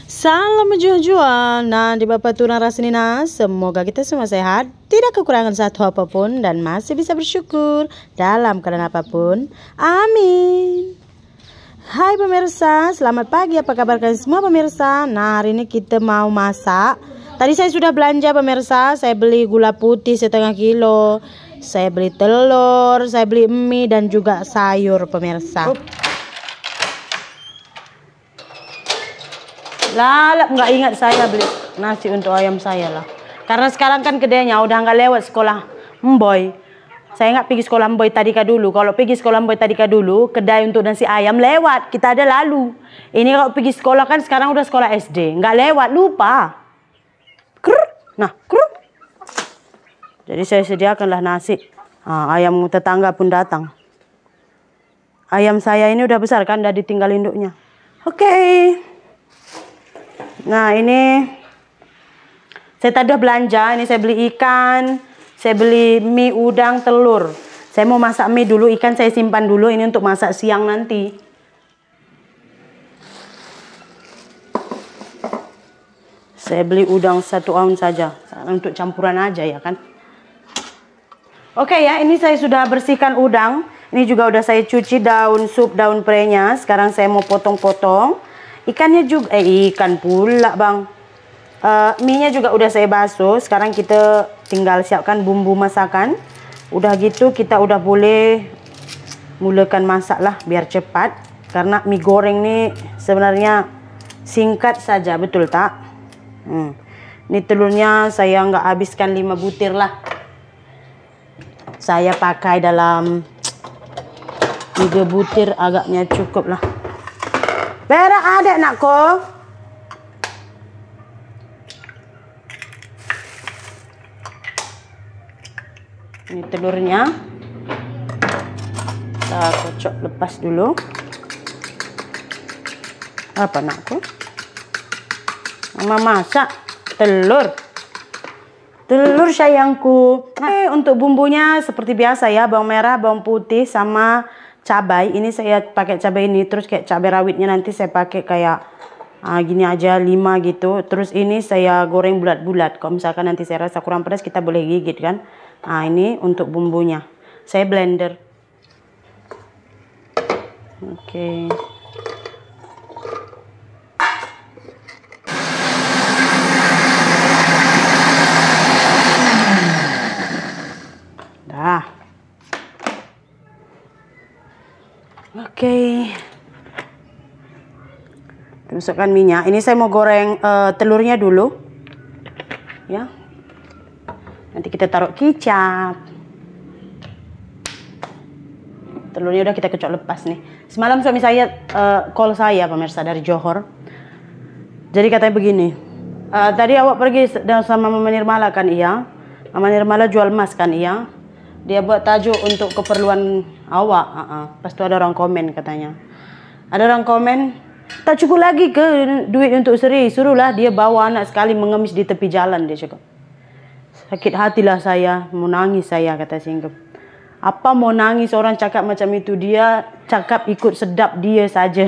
Salam menjual-jual. Nah, di Bapak Tuna Rasnina, semoga kita semua sehat, tidak kekurangan satu apapun, dan masih bisa bersyukur dalam keadaan apapun. Amin. Hai pemirsa, selamat pagi. Apa kabar kalian semua pemirsa? Nah, hari ini kita mau masak. Tadi saya sudah belanja pemirsa. Saya beli gula putih setengah kilo. Saya beli telur, saya beli mie, dan juga sayur pemirsa. Lalap nggak ingat saya beli nasi untuk ayam saya lah. Karena sekarang kan kedainya udah nggak lewat sekolah Mboy. Saya nggak pergi sekolah Mboy tadi dulu. Kalau pergi sekolah Mboy tadi dulu, kedai untuk nasi ayam lewat. Kita ada lalu. Ini kalau pergi sekolah kan sekarang udah sekolah SD. Nggak lewat, lupa. Nah, jadi saya sediakanlah nasi. Ayam tetangga pun datang. Ayam saya ini udah besar kan, udah ditinggal induknya. Oke. Nah, ini saya tadi udah belanja. Ini saya beli ikan, saya beli mie, udang, telur. Saya mau masak mie dulu, ikan saya simpan dulu. Ini untuk masak siang nanti. Saya beli udang 1 ounce saja, untuk campuran aja ya kan. Oke ya, ini saya sudah bersihkan udang. Ini juga udah saya cuci daun sup, daun prenya. Sekarang saya mau potong-potong. Ikannya juga, ikan pula bang. Mie-nya juga udah saya basuh. Sekarang kita tinggal siapkan bumbu masakan. Udah gitu kita udah boleh mulakan masak lah biar cepat. Karena mie goreng nih sebenarnya singkat saja, betul tak? Ini telurnya saya nggak habiskan 5 butir lah. Saya pakai dalam 3 butir agaknya cukup lah. Berak ada nakku. Ini telurnya. Kita kocok lepas dulu. Apa nakku? Mama masak telur. Telur sayangku. Untuk bumbunya seperti biasa ya, bawang merah, bawang putih sama cabai. Ini saya pakai cabai ini, terus kayak cabai rawitnya nanti saya pakai kayak gini aja 5 gitu. Terus ini saya goreng bulat-bulat. Kalau misalkan nanti saya rasa kurang pedas, kita boleh gigit kan. Nah, ini untuk bumbunya. Saya blender. Oke. Dah. Oke. Masukkan minyak. Ini saya mau goreng telurnya dulu. Ya. Nanti kita taruh kicap. Telurnya udah kita kocok lepas nih. Semalam suami saya call saya pemirsa dari Johor. Jadi katanya begini. Tadi awak pergi sama Mama Nirmala kan iya? Mama Nirmala jual emas kan iya? Dia buat tajuk untuk keperluan awak. Pas itu ada orang komen katanya. Ada orang komen, tak cukup lagi ke duit untuk Sri. Suruhlah dia bawa anak sekali mengemis di tepi jalan, dia cakap. Sakit hatilah saya, mau nangis saya, kata Singgep. Apa mau nangis orang cakap macam itu? Dia cakap ikut sedap dia saja.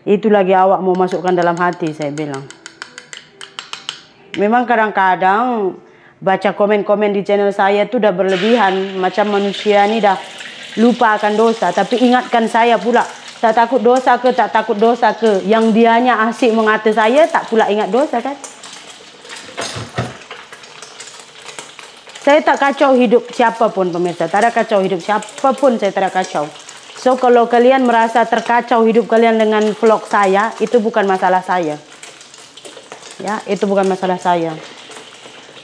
Itu lagi awak mau masukkan dalam hati, saya bilang. Memang kadang-kadang baca komen-komen di channel saya itu udah berlebihan. Macam manusia ini dah lupa akan dosa. Tapi ingatkan saya pula. Tak takut dosa ke, tak takut dosa ke. Yang dianya asyik mengata saya, tak pula ingat dosa kan. Saya tak kacau hidup siapapun pemirsa. Tak ada kacau hidup siapapun, saya tak ada kacau. So kalau kalian merasa terkacau hidup kalian dengan vlog saya, itu bukan masalah saya. Ya, itu bukan masalah saya.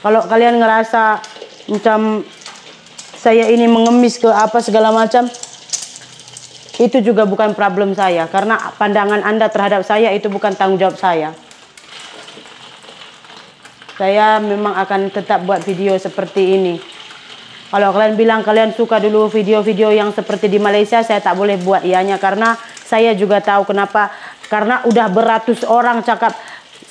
Kalau kalian ngerasa macam saya ini mengemis ke apa segala macam, itu juga bukan problem saya. Karena pandangan Anda terhadap saya itu bukan tanggung jawab saya. Saya memang akan tetap buat video seperti ini. Kalau kalian bilang kalian suka dulu video-video yang seperti di Malaysia, saya tak boleh buat ianya. Karena saya juga tahu kenapa. Karena udah beratus orang cakap,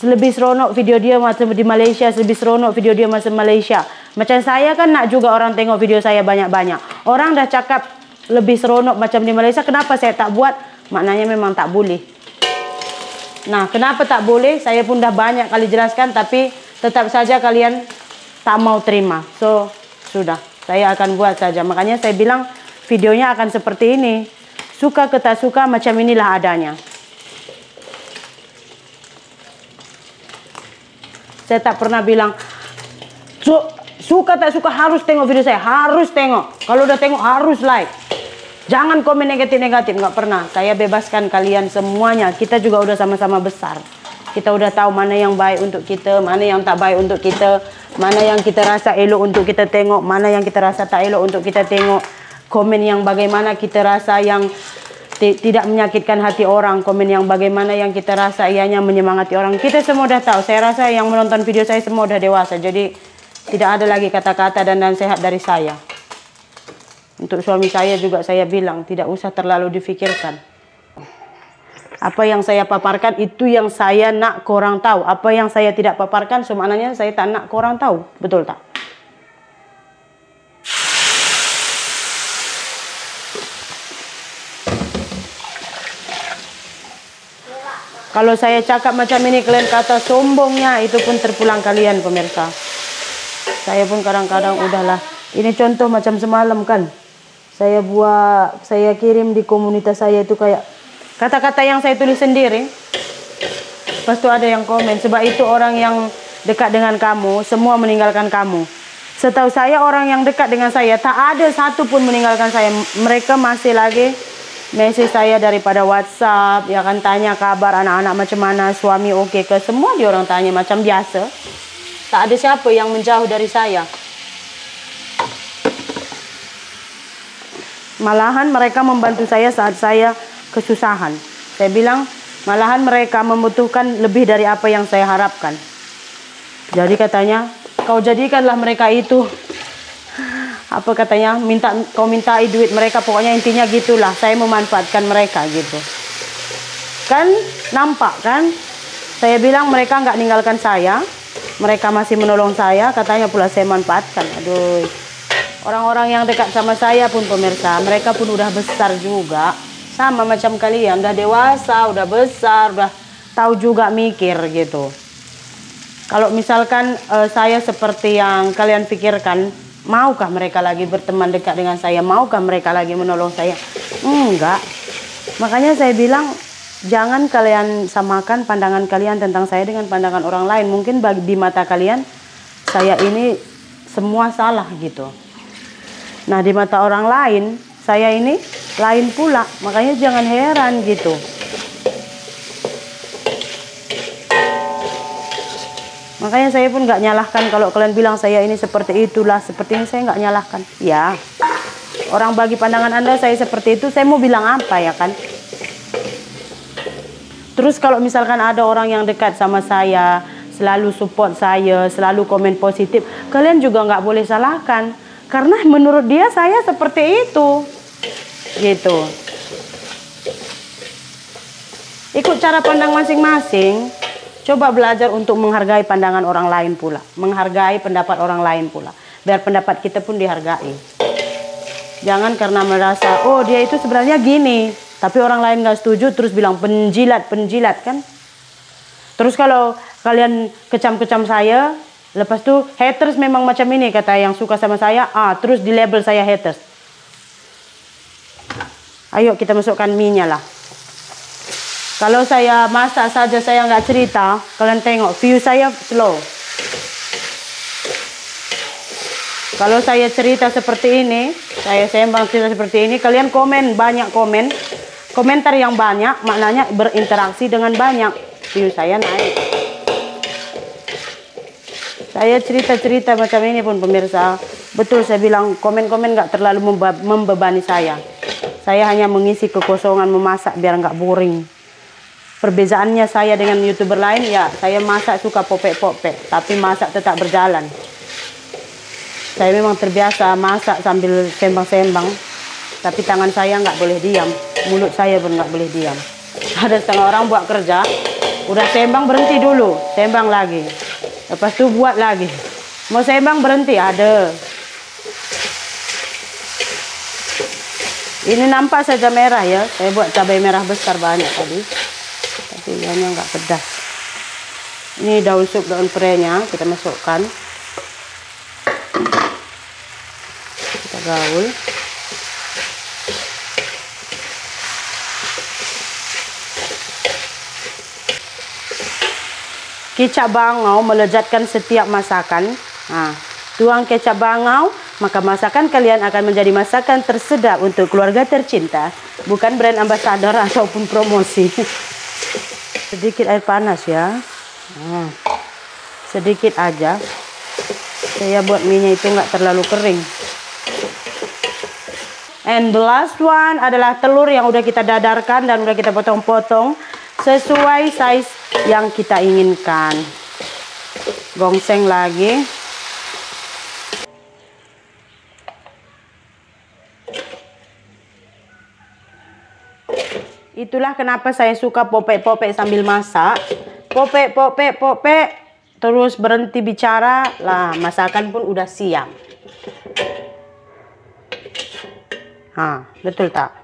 lebih seronok video dia macam di Malaysia, lebih seronok video dia macam Malaysia. Macam saya kan nak juga orang tengok video saya banyak-banyak. Orang dah cakap lebih seronok macam di Malaysia, kenapa saya tak buat? Maknanya memang tak boleh. Nah, kenapa tak boleh? Saya pun dah banyak kali jelaskan, tapi tetap saja kalian tak mau terima. So, sudah. Saya akan buat saja. Makanya saya bilang videonya akan seperti ini. Suka ke tak suka, macam inilah adanya. Saya tak pernah bilang, suka tak suka harus tengok video saya. Harus tengok. Kalau udah tengok harus like. Jangan komen negatif-negatif, nggak pernah. Saya bebaskan kalian semuanya. Kita juga udah sama-sama besar. Kita udah tahu mana yang baik untuk kita, mana yang tak baik untuk kita, mana yang kita rasa elok untuk kita tengok, mana yang kita rasa tak elok untuk kita tengok. Komen yang bagaimana kita rasa yang tidak menyakitkan hati orang, komen yang bagaimana yang kita rasa ianya menyemangati orang. Kita semua udah tahu. Saya rasa yang menonton video saya semua udah dewasa. Jadi tidak ada lagi kata-kata dan sehat dari saya. Untuk suami saya juga saya bilang, tidak usah terlalu difikirkan. Apa yang saya paparkan itu yang saya nak korang tahu. Apa yang saya tidak paparkan, sebenarnya saya tak nak korang tahu. Betul tak? Kalau saya cakap macam ini, kalian kata sombongnya, itu pun terpulang kalian pemirsa. Saya pun kadang-kadang udahlah. Ini contoh macam semalam kan. Saya kirim di komunitas saya itu kayak kata-kata yang saya tulis sendiri. Lepas itu ada yang komen, sebab itu orang yang dekat dengan kamu, semua meninggalkan kamu. Setahu saya orang yang dekat dengan saya, tak ada satu pun meninggalkan saya. Mereka masih lagi message saya daripada WhatsApp, ya kan, tanya kabar anak-anak macam mana, suami oke ke, semua dia orang tanya macam biasa. Tak ada siapa yang menjauh dari saya. Malahan mereka membantu saya saat saya kesusahan. Saya bilang, malahan mereka membutuhkan lebih dari apa yang saya harapkan. Jadi katanya, kau jadikanlah mereka itu, apa katanya, kau mintai duit mereka, pokoknya intinya gitulah. Saya memanfaatkan mereka gitu. Kan nampak kan? Saya bilang mereka nggak ninggalkan saya, mereka masih menolong saya, katanya pula saya manfaatkan. Aduh. Orang-orang yang dekat sama saya pun pemirsa, mereka pun udah besar juga. Sama macam kalian, udah dewasa, udah besar, udah tahu juga mikir gitu. Kalau misalkan saya seperti yang kalian pikirkan, maukah mereka lagi berteman dekat dengan saya? Maukah mereka lagi menolong saya? Enggak. Makanya saya bilang, jangan kalian samakan pandangan kalian tentang saya dengan pandangan orang lain. Mungkin di mata kalian, saya ini semua salah gitu. Nah, di mata orang lain, saya ini lain pula. Makanya jangan heran gitu. Makanya saya pun nggak nyalahkan kalau kalian bilang saya ini seperti itulah, seperti ini, saya nggak nyalahkan. Ya, orang bagi pandangan Anda saya seperti itu, saya mau bilang apa ya kan? Terus kalau misalkan ada orang yang dekat sama saya, selalu support saya, selalu komen positif, kalian juga nggak boleh salahkan. Karena menurut dia saya seperti itu. Gitu. Ikut cara pandang masing-masing. Coba belajar untuk menghargai pandangan orang lain pula. Menghargai pendapat orang lain pula. Biar pendapat kita pun dihargai. Jangan karena merasa, oh dia itu sebenarnya gini. Tapi orang lain gak setuju terus bilang penjilat kan. Terus kalau kalian kecam-kecam saya, lepas itu haters memang macam ini kata yang suka sama saya, terus di label saya haters. Ayo kita masukkan mie-nya lah. Kalau saya masak saja saya nggak cerita, kalian tengok view saya slow. Kalau saya cerita seperti ini, saya sembang cerita seperti ini, kalian komen, banyak komen, komentar yang banyak, maknanya berinteraksi dengan banyak, view saya naik. Saya cerita-cerita macam ini pun pemirsa, betul saya bilang komen-komen nggak terlalu membebani saya. Saya hanya mengisi kekosongan memasak biar nggak boring. Perbezaannya saya dengan YouTuber lain, ya saya masak suka popek-popek, tapi masak tetap berjalan. Saya memang terbiasa masak sambil sembang-sembang, tapi tangan saya nggak boleh diam, mulut saya pun nggak boleh diam. Ada setengah orang buat kerja, udah sembang berhenti dulu, sembang lagi. Lepas itu buat lagi. Mau sembang berhenti, ada. Ini nampak saja merah ya. Saya buat cabai merah besar banyak tadi. Ianya nggak pedas. Ini daun sup, daun prenya kita masukkan. Kita gaul. Kecap bangau melezatkan setiap masakan. Nah, tuang kecap bangau, maka masakan kalian akan menjadi masakan tersedap untuk keluarga tercinta. Bukan brand ambassador ataupun promosi. Sedikit air panas ya. Nah, sedikit aja. Saya buat mie-nya itu nggak terlalu kering. And the last one adalah telur yang udah kita dadarkan dan udah kita potong-potong sesuai size yang kita inginkan. Gongseng lagi. Itulah kenapa saya suka popek-popek sambil masak. Popek, popek, popek, terus berhenti bicara, lah masakan pun udah siap. Nah, betul tak?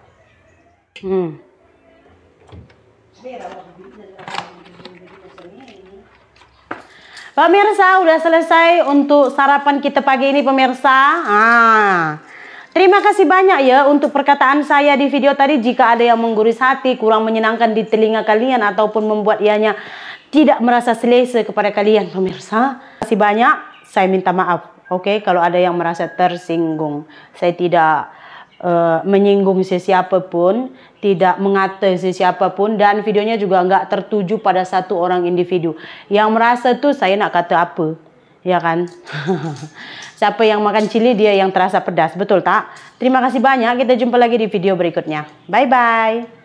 Pemirsa, udah selesai untuk sarapan kita pagi ini pemirsa. Terima kasih banyak ya untuk perkataan saya di video tadi. Jika ada yang menggurus hati, kurang menyenangkan di telinga kalian, ataupun membuat ianya tidak merasa selesa kepada kalian pemirsa, terima kasih banyak. Saya minta maaf, oke, kalau ada yang merasa tersinggung. Saya tidak menyinggung sesiapapun, tidak mengata sesiapapun, dan videonya juga nggak tertuju pada satu orang individu. Yang merasa tuh saya nak kata apa, ya kan? Siapa yang makan cili dia yang terasa pedas, betul tak? Terima kasih banyak, kita jumpa lagi di video berikutnya. Bye-bye.